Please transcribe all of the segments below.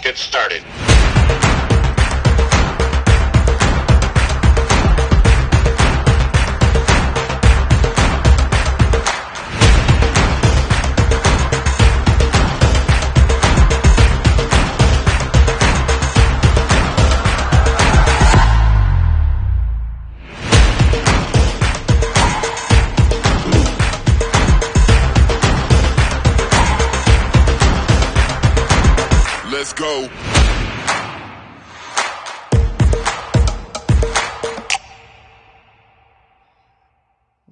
Get started. Let's go.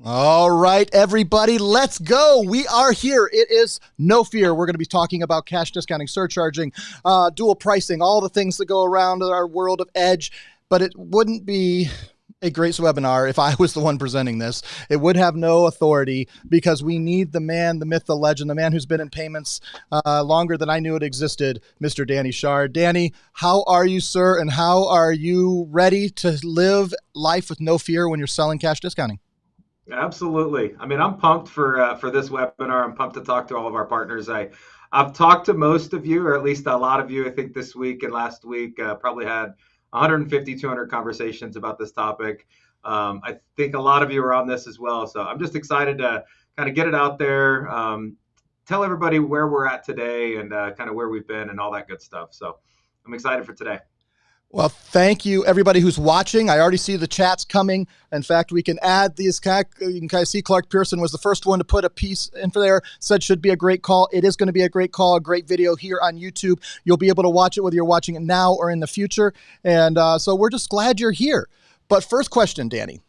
All right, everybody, let's go. We are here. It is no fear. We're going to be talking about cash discounting, surcharging, dual pricing, all the things that go around our world of Edge. But it wouldn't be a great webinar if I was the one presenting this. It would have no authority because we need the man, the myth, the legend, the man who's been in payments longer than I knew it existed, Mr. Danny Shard. Danny, how are you, sir? And how are you ready to live life with no fear when you're selling cash discounting? Absolutely. I mean, I'm pumped for this webinar. I'm pumped to talk to all of our partners. I've talked to most of you, or at least a lot of you, I think this week and last week, probably had 150, 200 conversations about this topic. I think a lot of you are on this as well. So I'm just excited to kind of get it out there, tell everybody where we're at today and kind of where we've been and all that good stuff. So I'm excited for today. Well, thank you, everybody who's watching. I already see the chats coming. In fact, we can add these. You can kind of see Clark Pearson was the first one to put a piece in for there, said should be a great call. It is going to be a great call, a great video here on YouTube. You'll be able to watch it whether you're watching it now or in the future. And so we're just glad you're here. But first question, Danny.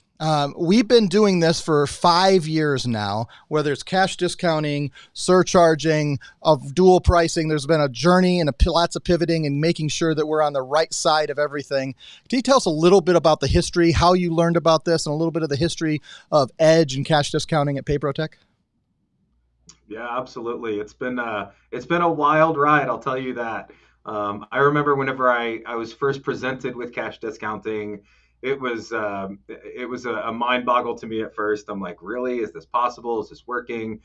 We've been doing this for 5 years now, whether it's cash discounting, surcharging, of dual pricing. There's been a journey and lots of pivoting and making sure that we're on the right side of everything. Can you tell us a little bit about the history, how you learned about this, and a little bit of the history of Edge and cash discounting at PayProTech? Yeah, absolutely. It's been a wild ride, I'll tell you that. I remember whenever I was first presented with cash discounting, it was a mind boggle to me at first. I'm like, really? Is this possible? Is this working?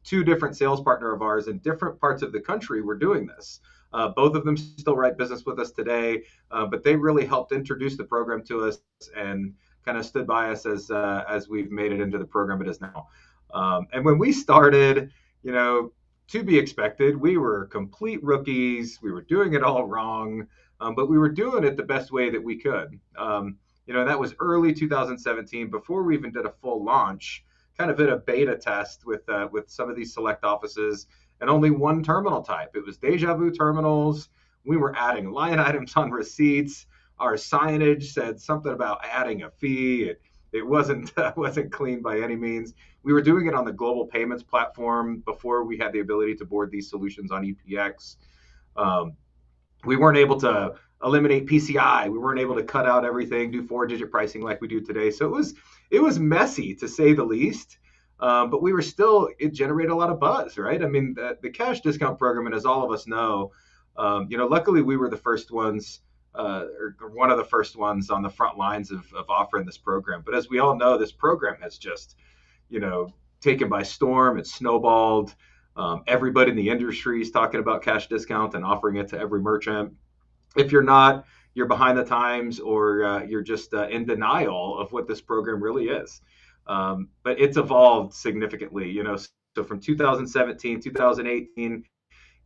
Two different sales partner of ours in different parts of the country were doing this. Both of them still write business with us today, but they really helped introduce the program to us and kind of stood by us as we've made it into the program it is now. And when we started, to be expected, we were complete rookies. We were doing it all wrong, but we were doing it the best way that we could. That was early 2017, before we even did a full launch. Kind of in a beta test with some of these select offices, and only one terminal type. It was Deja Vu terminals. We were adding line items on receipts. Our signage said something about adding a fee. It wasn't clean by any means. We were doing it on the global payments platform before we had the ability to board these solutions on EPX. We weren't able to eliminate PCI. We weren't able to cut out everything, do 4-digit pricing like we do today. So it was messy, to say the least. But it generated a lot of buzz, right? I mean, the cash discount program, and as all of us know, luckily we were the first ones, or one of the first ones on the front lines of offering this program. But as we all know, this program has just, taken by storm. It's snowballed. Everybody in the industry is talking about cash discount and offering it to every merchant. If you're not, you're behind the times, or you're just in denial of what this program really is. But it's evolved significantly, so from 2017, 2018,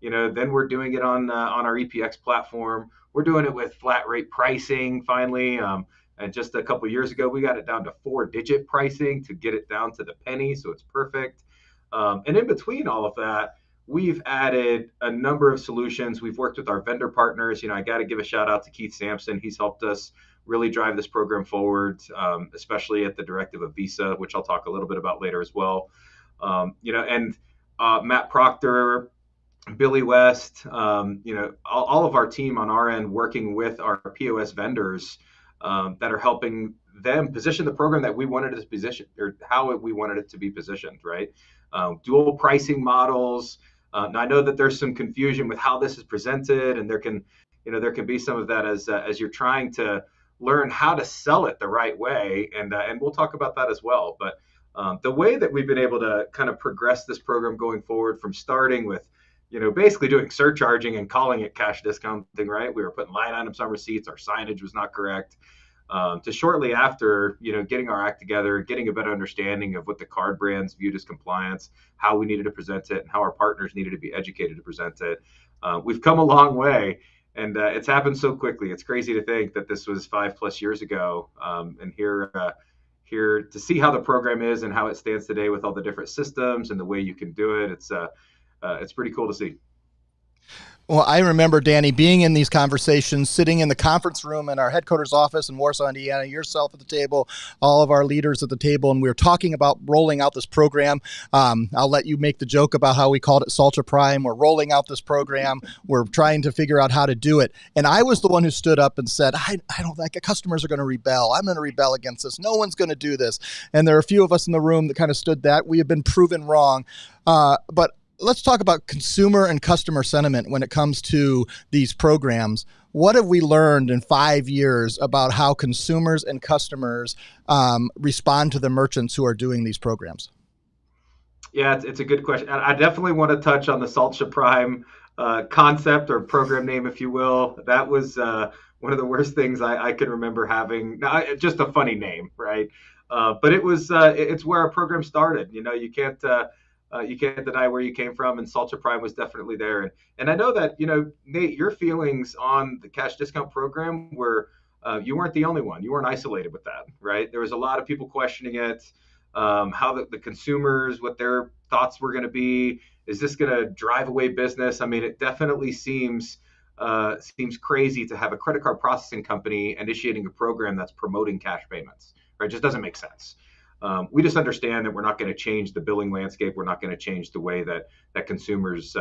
then we're doing it on our EPX platform. We're doing it with flat rate pricing finally. And just a couple of years ago, we got it down to 4-digit pricing to get it down to the penny. So it's perfect. And in between all of that, we've added a number of solutions. We've worked with our vendor partners. I got to give a shout out to Keith Sampson. He's helped us really drive this program forward, especially at the directive of Visa, which I'll talk a little bit about later as well. And Matt Proctor, Billy West, all of our team on our end working with our POS vendors that are helping them position the program that we wanted it to position, or how we wanted it to be positioned, right? Dual pricing models. Now I know that there's some confusion with how this is presented, and there can be some of that as you're trying to learn how to sell it the right way, and we'll talk about that as well. But the way that we've been able to kind of progress this program going forward, from starting with basically doing surcharging and calling it cash discounting, right? We were putting line items on receipts, our signage was not correct, to shortly after, getting our act together, getting a better understanding of what the card brands viewed as compliance, how we needed to present it, and how our partners needed to be educated to present it. We've come a long way, and it's happened so quickly. It's crazy to think that this was 5+ years ago, and here to see how the program is and how it stands today with all the different systems and the way you can do it. It's pretty cool to see. Well, I remember, Danny, being in these conversations, sitting in the conference room in our headquarters office in Warsaw, Indiana, yourself at the table, all of our leaders at the table, and we were talking about rolling out this program. I'll let you make the joke about how we called it Salcha Prime. We're rolling out this program. We're trying to figure out how to do it. And I was the one who stood up and said, I don't think customers are going to rebel. I'm going to rebel against this. No one's going to do this. And there are a few of us in the room that kind of stood that. We have been proven wrong. But let's talk about consumer and customer sentiment when it comes to these programs. What have we learned in 5 years about how consumers and customers respond to the merchants who are doing these programs? Yeah, it's a good question. I definitely want to touch on the Salcha Prime concept, or program name, if you will. That was one of the worst things I can remember having. Now, just a funny name, right? But it's where our program started. You can't deny where you came from, and Salcha Prime was definitely there. And I know that, Nate, your feelings on the cash discount program were, you weren't the only one. You weren't isolated with that, right? There was a lot of people questioning it, how the consumers, what their thoughts were going to be. Is this going to drive away business? I mean, it definitely seems crazy to have a credit card processing company initiating a program that's promoting cash payments, right? It just doesn't make sense. We just understand that we're not going to change the billing landscape. We're not going to change the way that consumers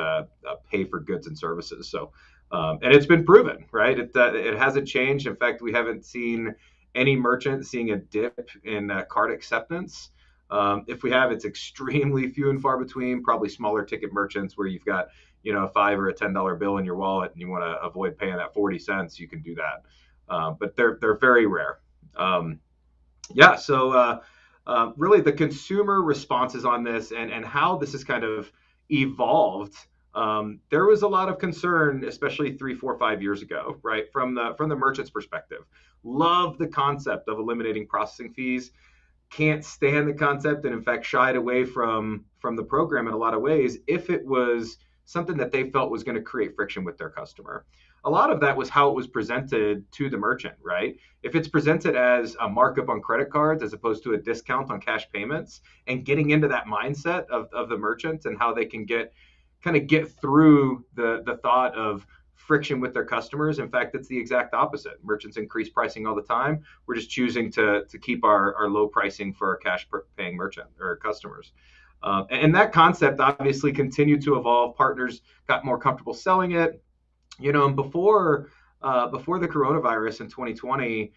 pay for goods and services. So, and it's been proven, right? It hasn't changed. In fact, we haven't seen any merchant seeing a dip in card acceptance. If we have, it's extremely few and far between. Probably smaller ticket merchants where you've got a $5 or a $10 bill in your wallet and you want to avoid paying that 40 cents. You can do that, but they're very rare. So. Really the consumer responses on this and how this has kind of evolved there was a lot of concern, especially 3, 4, 5 years ago, right, from the merchant's perspective. Love the concept of eliminating processing fees, can't stand the concept, and in fact shied away from the program in a lot of ways if it was something that they felt was going to create friction with their customer. A lot of that was how it was presented to the merchant, right? If it's presented as a markup on credit cards as opposed to a discount on cash payments, and getting into that mindset of the merchant and how they can get through the thought of friction with their customers. In fact, it's the exact opposite. Merchants increase pricing all the time. We're just choosing to keep our low pricing for our cash paying merchant or customers. And that concept obviously continued to evolve. Partners got more comfortable selling it. And before the coronavirus in 2020,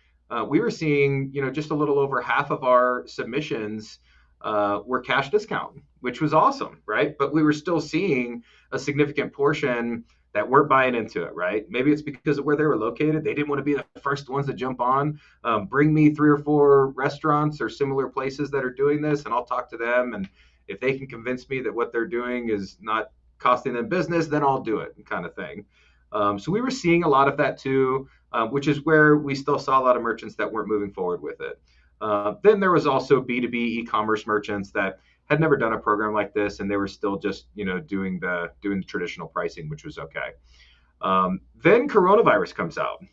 we were seeing just a little over half of our submissions were cash discount, which was awesome, right? But we were still seeing a significant portion that weren't buying into it, right? Maybe it's because of where they were located. They didn't want to be the first ones to jump on. Bring me 3 or 4 restaurants or similar places that are doing this, and I'll talk to them. And if they can convince me that what they're doing is not costing them business, then I'll do it, kind of thing. So we were seeing a lot of that too, which is where we still saw a lot of merchants that weren't moving forward with it. Then there was also B2B e-commerce merchants that had never done a program like this, and they were still just doing the traditional pricing, which was okay. Then coronavirus comes out,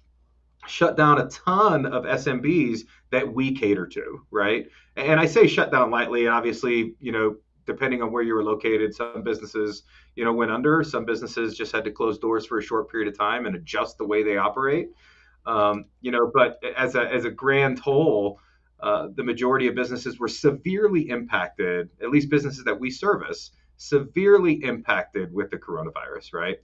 shut down a ton of SMBs that we cater to, right? And I say shut down lightly. Obviously, depending on where you were located, some businesses went under. Some businesses just had to close doors for a short period of time and adjust the way they operate. But as a grand whole, the majority of businesses were severely impacted, at least businesses that we service, severely impacted with the coronavirus, right?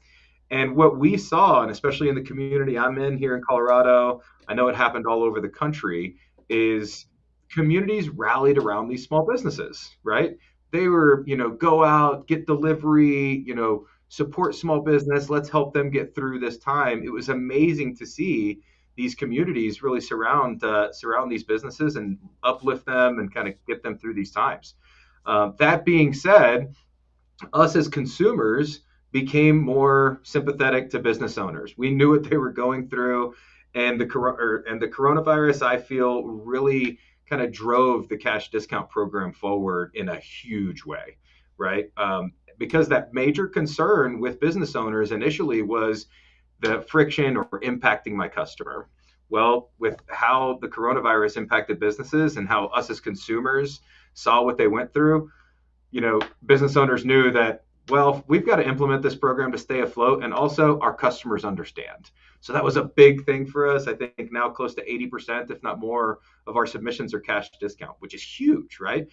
And what we saw, and especially in the community I'm in here in Colorado, I know it happened all over the country, is communities rallied around these small businesses, right? They were, go out, get delivery, support small business. Let's help them get through this time. It was amazing to see these communities really surround these businesses and uplift them and kind of get them through these times. That being said, us as consumers became more sympathetic to business owners. We knew what they were going through, and the coronavirus, I feel, really kind of drove the cash discount program forward in a huge way, right? Because that major concern with business owners initially was the friction or impacting my customer. Well, with how the coronavirus impacted businesses and how us as consumers saw what they went through, business owners knew that, well, we've got to implement this program to stay afloat, and also our customers understand. So that was a big thing for us. I think now close to 80%, if not more, of our submissions are cash discount, which is huge, right?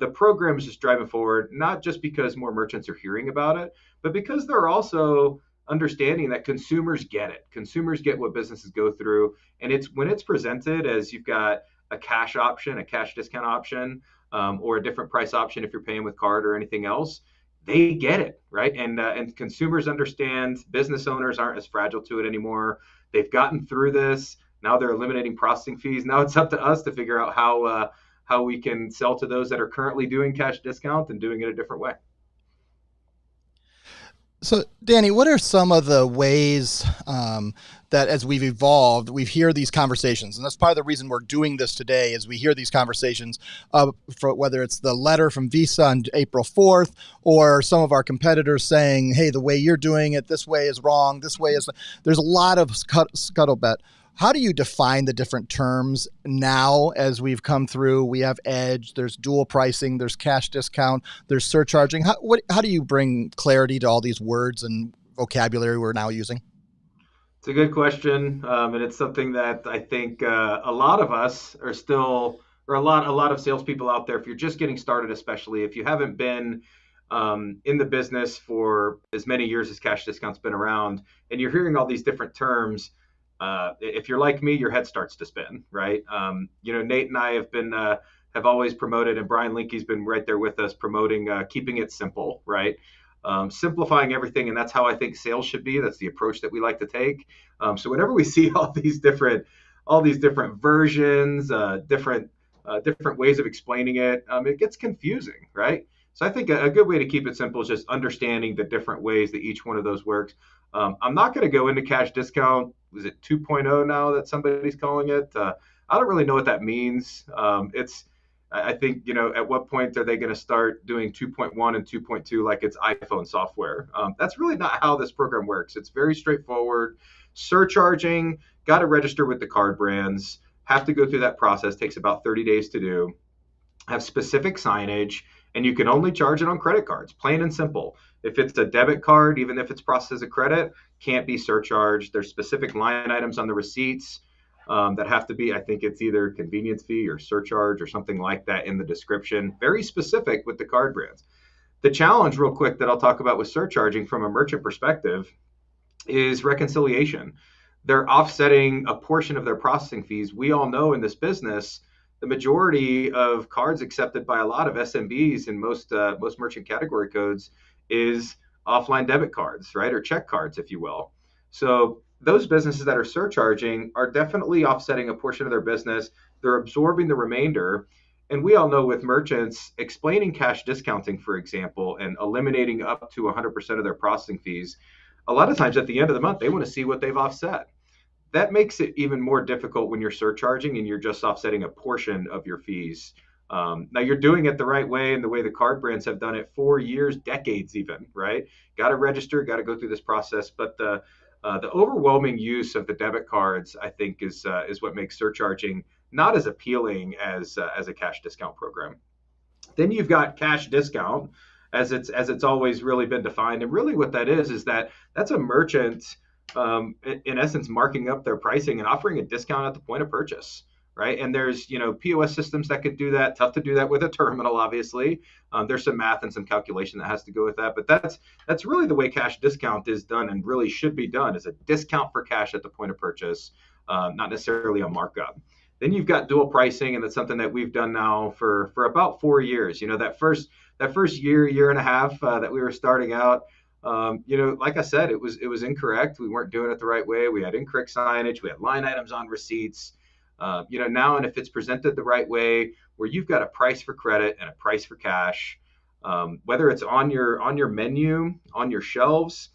The program is just driving forward, not just because more merchants are hearing about it, but because they're also understanding that consumers get it. Consumers get what businesses go through. And it's when it's presented as you've got a cash option, a cash discount option, or a different price option if you're paying with card or anything else, they get it, right? And consumers understand. Business owners aren't as fragile to it anymore. They've gotten through this. Now they're eliminating processing fees. Now it's up to us to figure out how we can sell to those that are currently doing cash discount and doing it a different way. So, Danny, what are some of the ways that as we've evolved, we hear these conversations? And that's part of the reason we're doing this today is we hear these conversations, for whether it's the letter from Visa on April 4th or some of our competitors saying, hey, the way you're doing it, this way is wrong, this way is... There's a lot of scuttlebutt. How do you define the different terms now as we've come through? We have edge, there's dual pricing, there's cash discount, there's surcharging. How do you bring clarity to all these words and vocabulary we're now using? It's a good question, and it's something that I think a lot of us are still, or a lot of salespeople out there, if you're just getting started, especially if you haven't been in the business for as many years as cash discount's been around, and you're hearing all these different terms, if you're like me, your head starts to spin, right? Nate and I have always promoted, and Brian Linky's been right there with us promoting keeping it simple, right? Simplifying everything, and that's how I think sales should be. That's the approach that we like to take. So whenever we see all these different versions, different ways of explaining it, it gets confusing, right? So I think a good way to keep it simple is just understanding the different ways that each one of those works. I'm not going to go into cash discount. Is it 2.0 now that somebody's calling it? I don't really know what that means. I think, at what point are they going to start doing 2.1 and 2.2 like it's iPhone software? That's really not how this program works. It's very straightforward. Surcharging, got to register with the card brands, have to go through that process, takes about 30 days to do, have specific signage, and you can only charge it on credit cards, plain and simple. If it's a debit card, even if it's processed as a credit, can't be surcharged. There's specific line items on the receipts that have to be, I think it's either convenience fee or surcharge or something like that in the description. Very specific with the card brands. The challenge, real quick, that I'll talk about with surcharging from a merchant perspective is reconciliation. They're offsetting a portion of their processing fees. We all know in this business, the majority of cards accepted by a lot of SMBs in most merchant category codes is offline debit cards, right, or check cards, if you will. So those businesses that are surcharging are definitely offsetting a portion of their business. They're absorbing the remainder. And we all know with merchants, explaining cash discounting, for example, and eliminating up to 100% of their processing fees, a lot of times at the end of the month, they want to see what they've offset. That makes it even more difficult when you're surcharging and you're just offsetting a portion of your fees. Now you're doing it the right way and the way the card brands have done it for years, decades even, right? Got to register, got to go through this process. But the overwhelming use of the debit cards, I think, is what makes surcharging not as appealing as a cash discount program. Then you've got cash discount, as it's always really been defined, and really what that is that's a merchant in essence marking up their pricing and offering a discount at the point of purchase, right? And there's POS systems that could do that. Tough to do that with a terminal, obviously. There's some math and some calculation that has to go with that, but that's really the way cash discount is done and really should be done, is a discount for cash at the point of purchase, not necessarily a markup. Then you've got dual pricing, and that's something that we've done now for about 4 years. That first year and a half that we were starting out, like I said, it was incorrect. We weren't doing it the right way. We had incorrect signage. We had line items on receipts. Now, and if it's presented the right way, where you've got a price for credit and a price for cash, whether it's on your menu, on your shelves,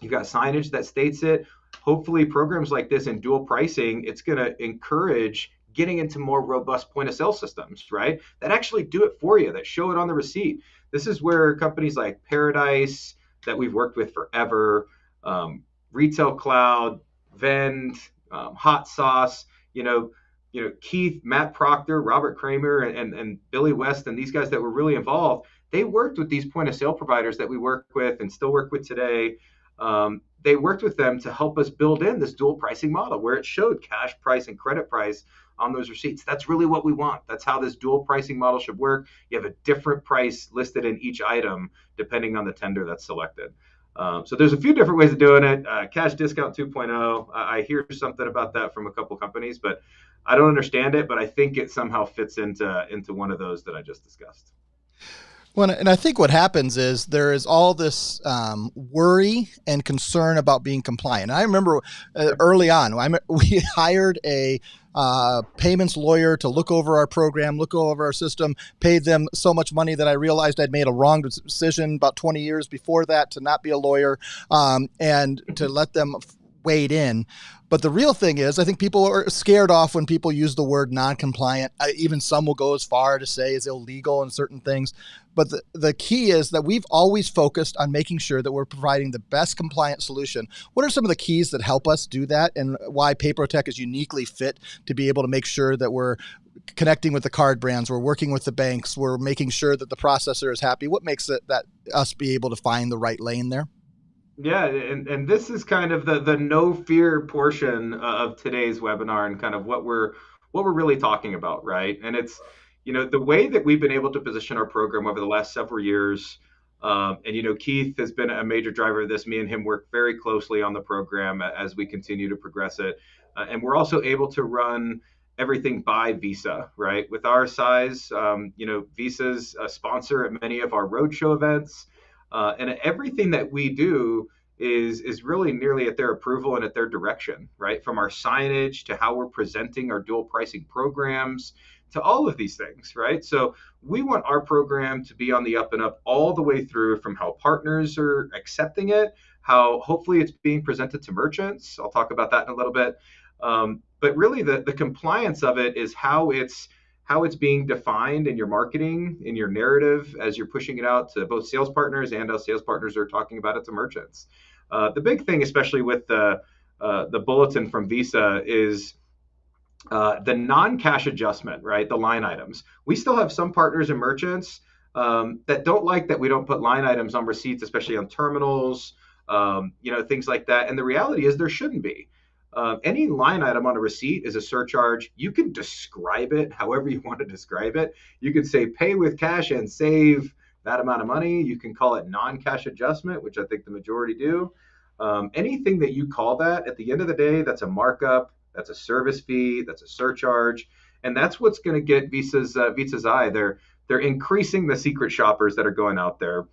you've got signage that states it. Hopefully, programs like this and dual pricing, it's going to encourage getting into more robust point of sale systems, right? That actually do it for you, that show it on the receipt. This is where companies like Paradise, that we've worked with forever, Retail Cloud, Vend, Hot Sauce, Keith, Matt Proctor, Robert Kramer, and Billy West, and these guys that were really involved, they worked with these point of sale providers that we work with and still work with today. They worked with them to help us build in this dual pricing model where it showed cash price and credit price on those receipts. That's really what we want. That's how this dual pricing model should work. You have a different price listed in each item depending on the tender that's selected. So there's a few different ways of doing it. Cash discount 2.0. I hear something about that from a couple companies, but I don't understand it. But I think it somehow fits into one of those that I just discussed. Well, and I think what happens is there is all this worry and concern about being compliant. I remember early on, we hired a payments lawyer to look over our program, look over our system, paid them so much money that I realized I'd made a wrong decision about 20 years before that to not be a lawyer and to let them wade in. But the real thing is, I think people are scared off when people use the word non-compliant. Even some will go as far to say is illegal in certain things. But the key is that we've always focused on making sure that we're providing the best compliant solution. What are some of the keys that help us do that, and why PayProtect is uniquely fit to be able to make sure that we're connecting with the card brands, we're working with the banks, we're making sure that the processor is happy? What makes it that us be able to find the right lane there? Yeah, and this is kind of the no fear portion of today's webinar and kind of what we're really talking about, right? And it's the way that we've been able to position our program over the last several years. And Keith has been a major driver of this. Me and him work very closely on the program as we continue to progress it. And we're also able to run everything by Visa, right? With our size, Visa's a sponsor at many of our roadshow events. And everything that we do is really nearly at their approval and at their direction, right? From our signage to how we're presenting our dual pricing programs to all of these things, right? So we want our program to be on the up and up all the way through, from how partners are accepting it, how hopefully it's being presented to merchants. I'll talk about that in a little bit. But really the compliance of it is how it's being defined in your marketing, in your narrative, as you're pushing it out to both sales partners and how sales partners are talking about it to merchants. The big thing, especially with the bulletin from Visa, is the non-cash adjustment, right? The line items. We still have some partners and merchants that don't like that we don't put line items on receipts, especially on terminals, things like that. And the reality is there shouldn't be. Any line item on a receipt is a surcharge. You can describe it however you want to describe it. You could say pay with cash and save that amount of money. You can call it non-cash adjustment, which I think the majority do. Anything that you call that, at the end of the day, that's a markup, that's a service fee, that's a surcharge, and that's what's going to get Visa's eye. They're increasing the secret shoppers that are going out there.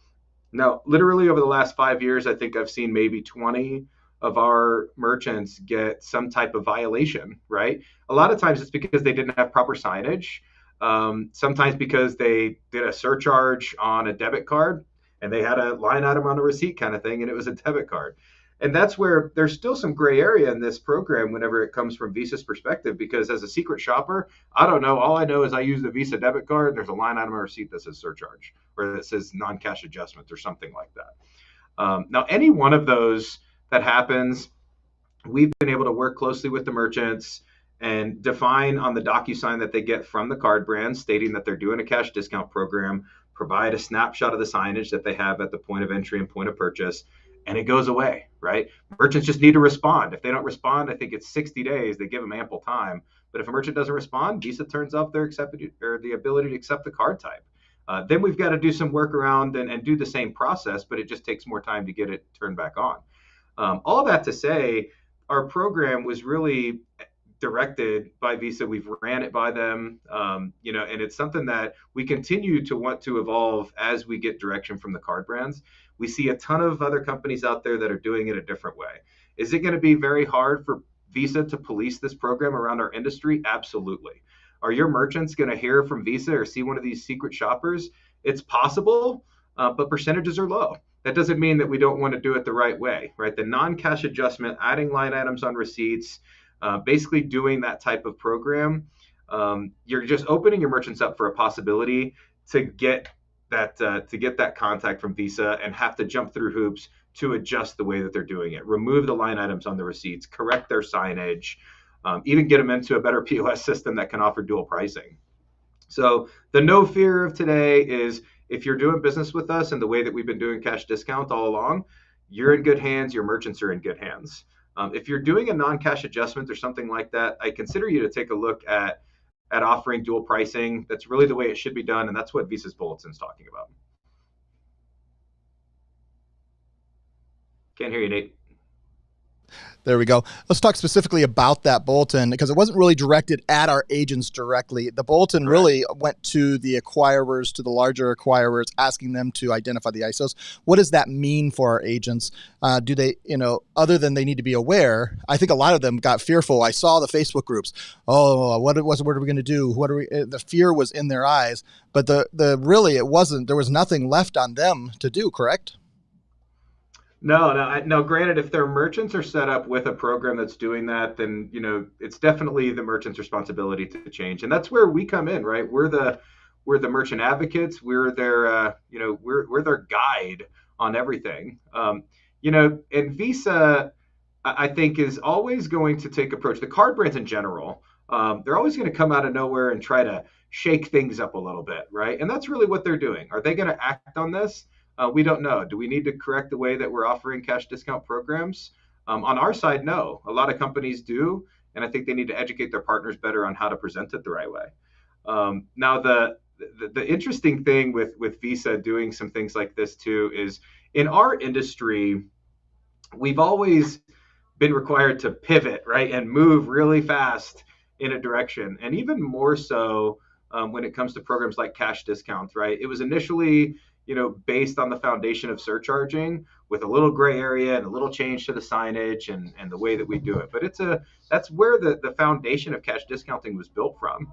Now, literally over the last 5 years, I think I've seen maybe 20 of our merchants get some type of violation, right? A lot of times it's because they didn't have proper signage. Sometimes because they did a surcharge on a debit card and they had a line item on a receipt kind of thing, and it was a debit card. And that's where there's still some gray area in this program whenever it comes from Visa's perspective, because as a secret shopper, I don't know. All I know is I use the Visa debit card. There's a line item on a receipt that says surcharge or that says non-cash adjustment or something like that. Now, any one of those that happens, we've been able to work closely with the merchants and define on the DocuSign that they get from the card brand stating that they're doing a cash discount program, provide a snapshot of the signage that they have at the point of entry and point of purchase, and it goes away, right? Merchants just need to respond. If they don't respond, I think it's 60 days. They give them ample time. But if a merchant doesn't respond, Visa turns off their the ability to accept the card type. Then we've got to do some work around and do the same process, but it just takes more time to get it turned back on. All that to say, our program was really directed by Visa. We've ran it by them, and it's something that we continue to want to evolve as we get direction from the card brands. We see a ton of other companies out there that are doing it a different way. Is it going to be very hard for Visa to police this program around our industry? Absolutely. Are your merchants going to hear from Visa or see one of these secret shoppers? It's possible, but percentages are low. That doesn't mean that we don't want to do it the right way, right? The non-cash adjustment, adding line items on receipts, basically doing that type of program, you're just opening your merchants up for a possibility to get that contact from Visa and have to jump through hoops to adjust the way that they're doing it, remove the line items on the receipts, correct their signage, even get them into a better POS system that can offer dual pricing. So the no fear of today is, if you're doing business with us and the way that we've been doing cash discount all along, you're in good hands. Your merchants are in good hands. If you're doing a non-cash adjustment or something like that, I consider you to take a look at offering dual pricing. That's really the way it should be done, and that's what Visa's bulletin's talking about. Can't hear you, Nate. There we go. Let's talk specifically about that bulletin, because it wasn't really directed at our agents directly. The bulletin really went to the acquirers, to the larger acquirers, asking them to identify the ISOs. What does that mean for our agents? Do they, other than they need to be aware, I think a lot of them got fearful. I saw the Facebook groups. Oh, what are we going to do? The fear was in their eyes, but really it wasn't. There was nothing left on them to do, correct? No. Granted, if their merchants are set up with a program that's doing that, then it's definitely the merchant's responsibility to change, and that's where we come in, right? We're the merchant advocates. We're their we're their guide on everything. And Visa, I think, is always going to take approach. The card brands in general, they're always going to come out of nowhere and try to shake things up a little bit, right? And that's really what they're doing. Are they going to act on this? We don't know. Do we need to correct the way that we're offering cash discount programs? On our side, no. A lot of companies do, and I think they need to educate their partners better on how to present it the right way. Now, the interesting thing with Visa doing some things like this too is, in our industry, we've always been required to pivot, right, and move really fast in a direction, and even more so when it comes to programs like cash discounts, right? It was initially based on the foundation of surcharging with a little gray area and a little change to the signage and the way that we do it. But that's where the foundation of cash discounting was built from.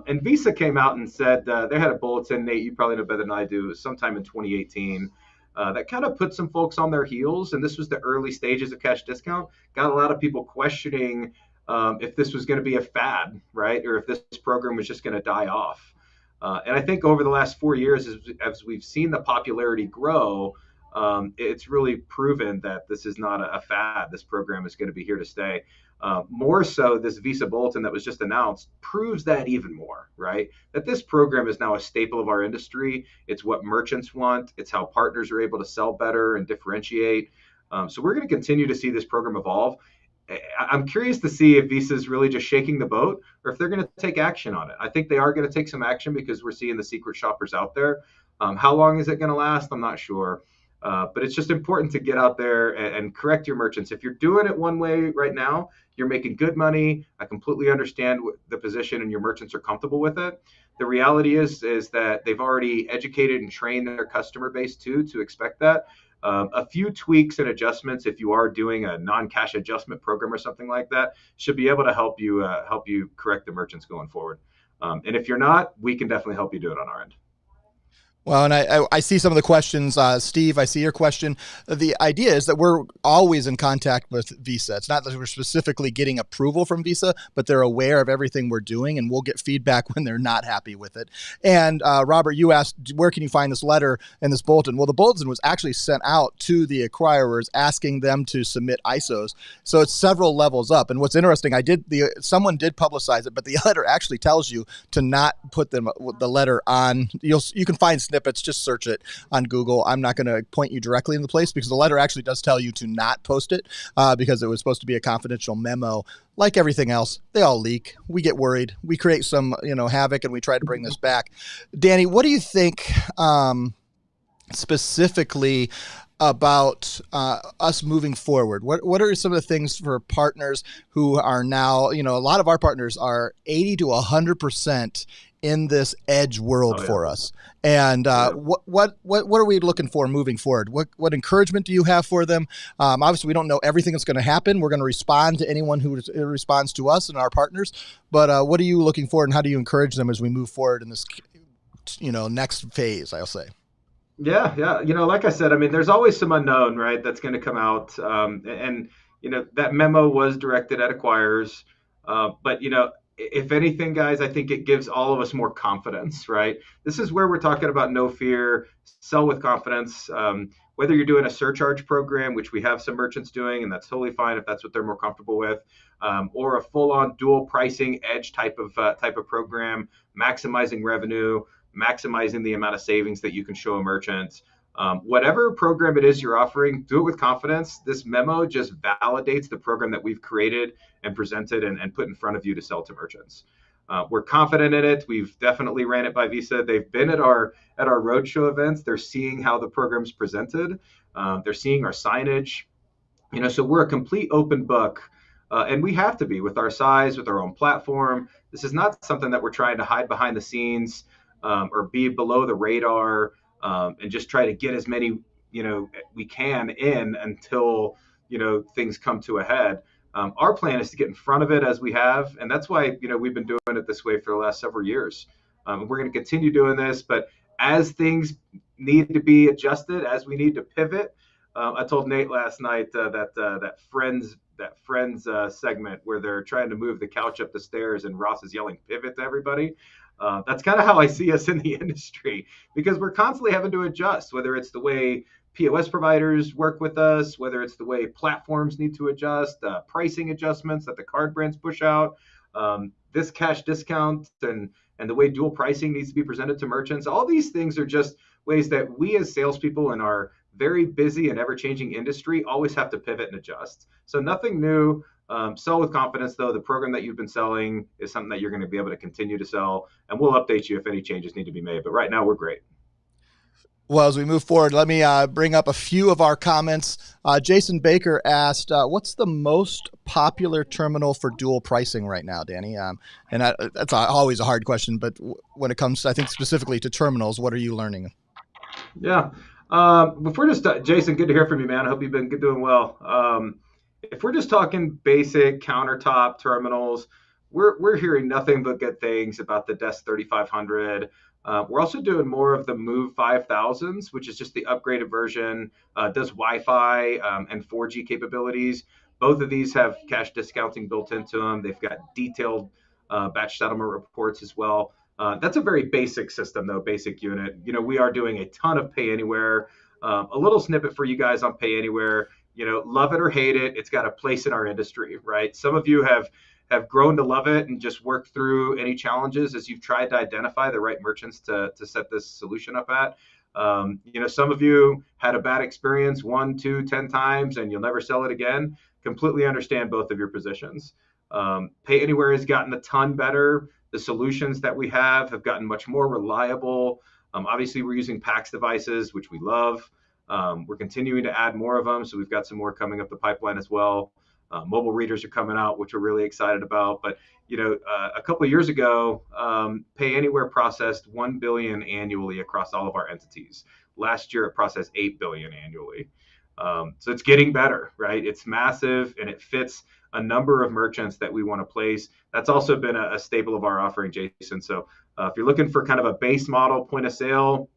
And Visa came out and said they had a bulletin, Nate, you probably know better than I do, it was sometime in 2018, that kind of put some folks on their heels. And this was the early stages of cash discount. Got a lot of people questioning if this was going to be a fad, right? Or if this program was just going to die off. And I think over the last 4 years, as we've seen the popularity grow, it's really proven that this is not a fad. This program is going to be here to stay. More so, this Visa Bulletin that was just announced proves that even more, right? That this program is now a staple of our industry. It's what merchants want. It's how partners are able to sell better and differentiate. So we're going to continue to see this program evolve. I'm curious to see if Visa is really just shaking the boat or if they're going to take action on it. I think they are going to take some action because we're seeing the secret shoppers out there. How long is it going to last? I'm not sure. But it's just important to get out there and correct your merchants. If you're doing it one way right now, you're making good money. I completely understand the position and your merchants are comfortable with it. The reality is that they've already educated and trained their customer base to expect that. A few tweaks and adjustments, if you are doing a non-cash adjustment program or something like that, should be able to help you correct the merchants going forward. And if you're not, we can definitely help you do it on our end. Well, and I see some of the questions. Steve, I see your question. The idea is that we're always in contact with Visa. It's not that we're specifically getting approval from Visa, but they're aware of everything we're doing, and we'll get feedback when they're not happy with it. And Robert, you asked, where can you find this letter and this bulletin? Well, the bulletin was actually sent out to the acquirers asking them to submit ISOs. So it's several levels up. And what's interesting, someone did publicize it, but the letter actually tells you to not put the letter on. You can find snippets, just search it on Google. I'm not going to point you directly in the place because the letter actually does tell you to not post it because it was supposed to be a confidential memo. Like everything else, they all leak. We get worried. We create some, havoc, and we try to bring this back. Danny, what do you think specifically about us moving forward? What are some of the things for partners who are now, a lot of our partners are 80 to 100% in this edge world for us. And what are we looking for moving forward? What encouragement do you have for them? Obviously, we don't know everything that's going to happen. We're going to respond to anyone who responds to us and our partners. But what are you looking for, and how do you encourage them as we move forward in this, next phase, I'll say? Yeah. Like I said, there's always some unknown, right, that's going to come out. And that memo was directed at acquirers. But, if anything, guys, I think it gives all of us more confidence, right? This is where we're talking about no fear, sell with confidence. Whether you're doing a surcharge program, which we have some merchants doing, and that's totally fine if that's what they're more comfortable with, or a full-on dual pricing edge type of program, maximizing revenue, maximizing the amount of savings that you can show a merchant. Whatever program it is you're offering, do it with confidence. This memo just validates the program that we've created and presented and put in front of you to sell to merchants. We're confident in it. We've definitely ran it by Visa. They've been at our roadshow events. They're seeing how the program's presented. They're seeing our signage. So we're a complete open book. And we have to be with our size, with our own platform. This is not something that we're trying to hide behind the scenes or be below the radar. And just try to get as many, we can in until, things come to a head. Our plan is to get in front of it as we have. And that's why, we've been doing it this way for the last several years. We're going to continue doing this. But as things need to be adjusted, as we need to pivot, I told Nate last night that Friends segment where they're trying to move the couch up the stairs and Ross is yelling pivot to everybody. That's kind of how I see us in the industry because we're constantly having to adjust, whether it's the way POS providers work with us, whether it's the way platforms need to adjust, pricing adjustments that the card brands push out, this cash discount and the way dual pricing needs to be presented to merchants. All these things are just ways that we as salespeople in our very busy and ever-changing industry always have to pivot and adjust. So nothing new. Sell with confidence, though. The program that you've been selling is something that you're going to be able to continue to sell, and we'll update you if any changes need to be made. But right now, we're great. Well, as we move forward, let me bring up a few of our comments. Jason Baker asked, what's the most popular terminal for dual pricing right now, Danny? That's always a hard question, but when it comes, I think, specifically to terminals, what are you learning? Yeah. If we're just Jason, good to hear from you, man. I hope you've been doing well. If we're just talking basic countertop terminals, we're hearing nothing but good things about the Desk 3500. We're also doing more of the Move 5000s, which is just the upgraded version. Does Wi-Fi and 4G capabilities. Both of these have cash discounting built into them. They've got detailed batch settlement reports as well. That's a very basic system, though, basic unit. We are doing a ton of pay anywhere. A little snippet for you guys on pay anywhere. Love it or hate it, it's got a place in our industry, right? Some of you have grown to love it and just worked through any challenges as you've tried to identify the right merchants to set this solution up at. Some of you had a bad experience 1, 2, 10 times and you'll never sell it again. Completely understand both of your positions. Pay anywhere has gotten a ton better. The solutions that we have gotten much more reliable. Obviously, we're using PAX devices, which we love. We're continuing to add more of them, so we've got some more coming up the pipeline as well. Mobile readers are coming out, which we're really excited about. But a couple of years ago, Pay Anywhere processed 1 billion annually across all of our entities. Last year, it processed 8 billion annually. So it's getting better, right? It's massive and it fits a number of merchants that we want to place. That's also been a staple of our offering, Jason. So if you're looking for kind of a base model point of sale,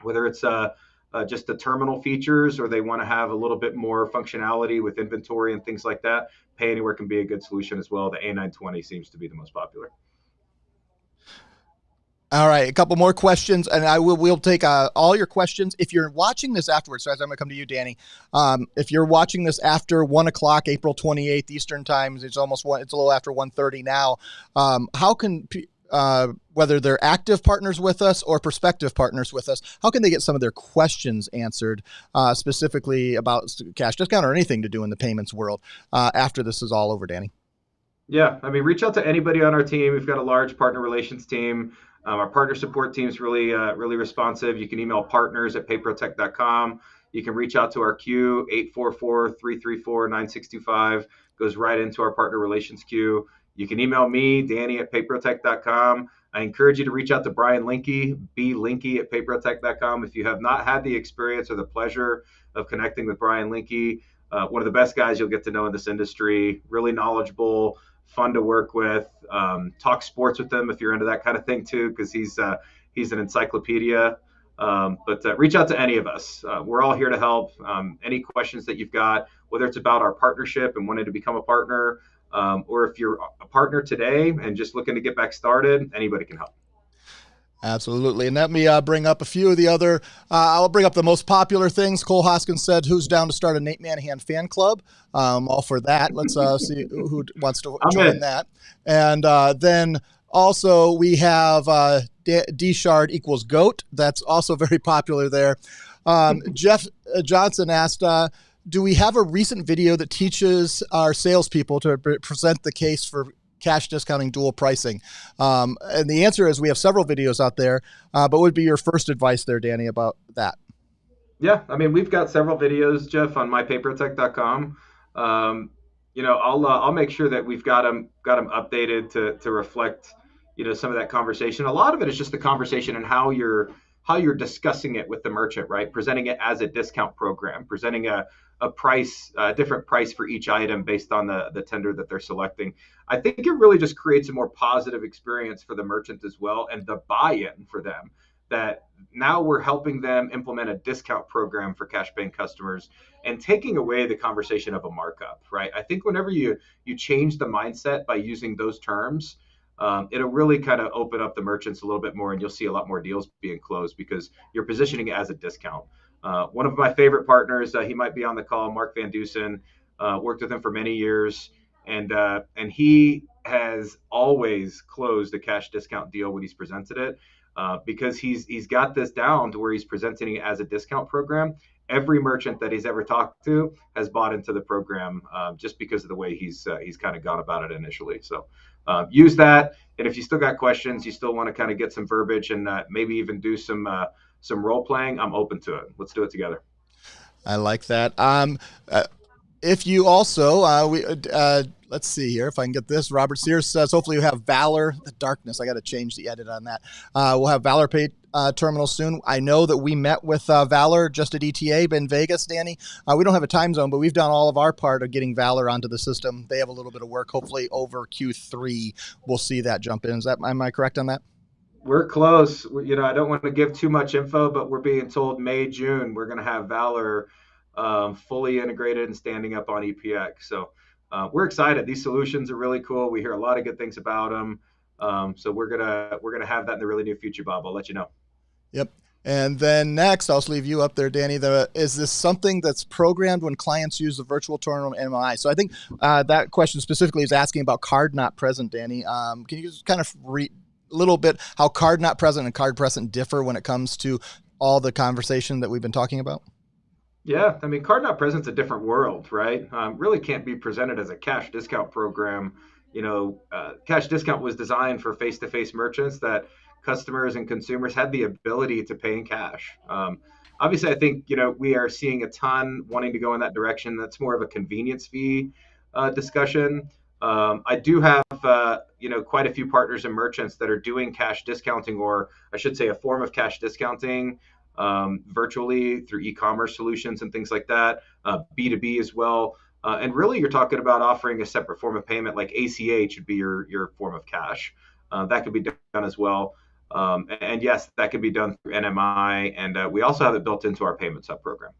whether it's just the terminal features or they want to have a little bit more functionality with inventory and things like that, Pay Anywhere can be a good solution as well. The A920 seems to be the most popular. All right, a couple more questions, and we'll take all your questions. If you're watching this afterwards, so I'm going to come to you, Danny. If you're watching this after 1 o'clock, April 28th Eastern time, it's almost it's a little after 1:30 now. How can whether they're active partners with us or prospective partners with us, how can they get some of their questions answered, specifically about cash discount or anything to do in the payments world after this is all over, Danny? Yeah, I mean, reach out to anybody on our team. We've got a large partner relations team. Our partner support team is really responsive. You can email partners@payprotect.com. You can reach out to our queue, 844-334-9625. Goes right into our partner relations queue. You can email me, Danny@payprotect.com. I encourage you to reach out to Brian Linky, blinky@payprotect.com. If you have not had the experience or the pleasure of connecting with Brian Linky, one of the best guys you'll get to know in this industry, really knowledgeable, fun to work with. Talk sports with him if you're into that kind of thing too, because he's an encyclopedia. But reach out to any of us. We're all here to help. Any questions that you've got, whether it's about our partnership and wanting to become a partner, or if you're a partner today and just looking to get back started, anybody can help. Absolutely. And let me bring up a few of the other, I'll bring up the most popular things. Cole Hoskins said, who's down to start a Nate Manahan fan club? All for that. Let's see who wants to join that. And then also we have D-Shard equals GOAT. That's also very popular there. Jeff Johnson asked, do we have a recent video that teaches our salespeople to present the case for cash discounting dual pricing? And the answer is we have several videos out there, but what would be your first advice there, Danny, about that? Yeah, I mean, we've got several videos, Jeff, on mypayprotect.com. I'll make sure that we've got them updated to reflect, some of that conversation. A lot of it is just the conversation and how you're discussing it with the merchant, right? Presenting it as a discount program, presenting a different price for each item based on the tender that they're selecting. I think it really just creates a more positive experience for the merchant as well, and the buy-in for them that now we're helping them implement a discount program for cash paying customers and taking away the conversation of a markup, right? I think whenever you change the mindset by using those terms, it'll really kind of open up the merchants a little bit more, and you'll see a lot more deals being closed because you're positioning it as a discount. One of my favorite partners, he might be on the call, Mark Van Dusen, worked with him for many years, and he has always closed a cash discount deal when he's presented it, because he's got this down to where he's presenting it as a discount program. Every merchant that he's ever talked to has bought into the program, just because of the way he's kind of gone about it initially. So use that, and if you still got questions, you still want to kind of get some verbiage and maybe even do some role playing, I'm open to it. Let's do it together. I like that. If you also, Let's see here if I can get this. Robert Sears says, hopefully you have Valor, the darkness. I got to change the edit on that. We'll have Valor Pay terminal soon. I know that we met with Valor just at ETA in Vegas, Danny. We don't have a time zone, but we've done all of our part of getting Valor onto the system. They have a little bit of work. Hopefully over Q3, we'll see that jump in. Am I correct on that? We're close. I don't want to give too much info, but we're being told May, June, we're going to have Valor fully integrated and standing up on EPX. So we're excited. These solutions are really cool. We hear a lot of good things about them. So we're gonna have that in the really near future, Bob. I'll let you know. Yep. And then next, I'll just leave you up there, Danny. Is this something that's programmed when clients use the virtual terminal MI? So I think that question specifically is asking about card not present, Danny. Can you just kind of read a little bit how card not present and card present differ when it comes to all the conversation that we've been talking about? Yeah, I mean, card not present's a different world, right? Really can't be presented as a cash discount program. Cash discount was designed for face-to-face merchants that customers and consumers had the ability to pay in cash. Obviously, I think we are seeing a ton wanting to go in that direction. That's more of a convenience fee discussion. I do have quite a few partners and merchants that are doing cash discounting, or I should say, a form of cash discounting virtually through e-commerce solutions and things like that, B2B as well. And really, you're talking about offering a separate form of payment, like ACH would be your form of cash. That could be done as well. And yes, that can be done through NMI. And we also have it built into our payments hub program.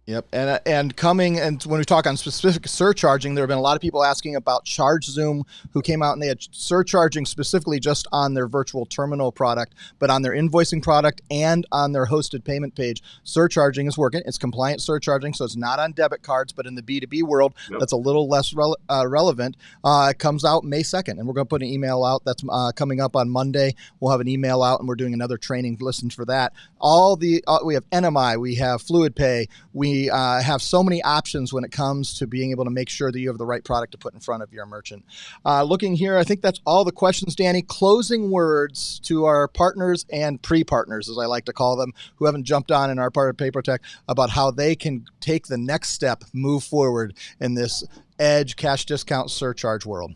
Yep. And when we talk on specific surcharging, there have been a lot of people asking about ChargeZoom, who came out and they had surcharging specifically just on their virtual terminal product, but on their invoicing product and on their hosted payment page, surcharging is working. It's compliant surcharging, so it's not on debit cards, but in the B2B world, yep, that's a little less relevant. It comes out May 2nd, and we're going to put an email out that's coming up on Monday. We'll have an email out, and we're doing another training. Listen for that. We have NMI, we have Fluid Pay, we have so many options when it comes to being able to make sure that you have the right product to put in front of your merchant. Looking here, I think that's all the questions, Danny. Closing words to our partners and pre-partners, as I like to call them, who haven't jumped on and are part of PaperTech, about how they can take the next step, move forward in this edge cash discount surcharge world.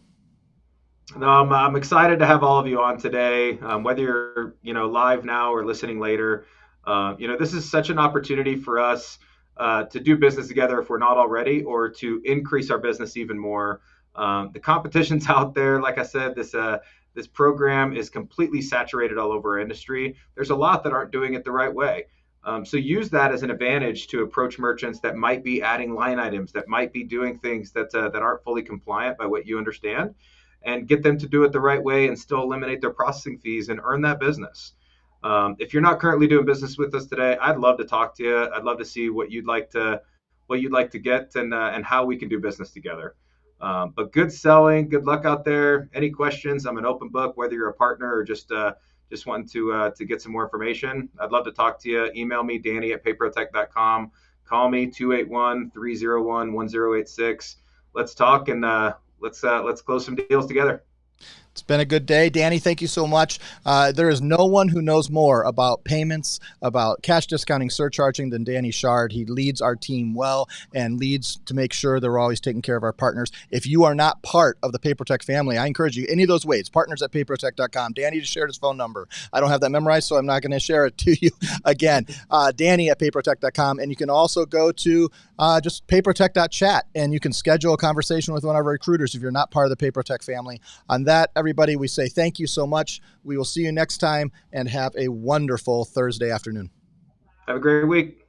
No, I'm excited to have all of you on today, whether you're live now or listening later. This is such an opportunity for us to do business together if we're not already, or to increase our business even more. The competition's out there. Like I said, this program is completely saturated all over our industry. There's a lot that aren't doing it the right way. So use that as an advantage to approach merchants that might be adding line items, that might be doing things that aren't fully compliant by what you understand, and get them to do it the right way and still eliminate their processing fees and earn that business. If you're not currently doing business with us today, I'd love to talk to you. I'd love to see what you'd like to get and how we can do business together. But good selling, good luck out there. Any questions? I'm an open book, whether you're a partner or just wanting to get some more information. I'd love to talk to you. Email me, Danny@papertech.com. Call me, 281-301-1086. Let's talk and let's close some deals together. It's been a good day. Danny, thank you so much. There is no one who knows more about payments, about cash discounting, surcharging than Danny Shard. He leads our team well and leads to make sure that we're always taking care of our partners. If you are not part of the PaperTech family, I encourage you any of those ways, partners@papertech.com. Danny just shared his phone number. I don't have that memorized, so I'm not going to share it to you again. Danny@papertech.com. And you can also go to just papertech.chat, and you can schedule a conversation with one of our recruiters if you're not part of the PaperTech family. On that, everybody, we say thank you so much. We will see you next time, and have a wonderful Thursday afternoon. Have a great week.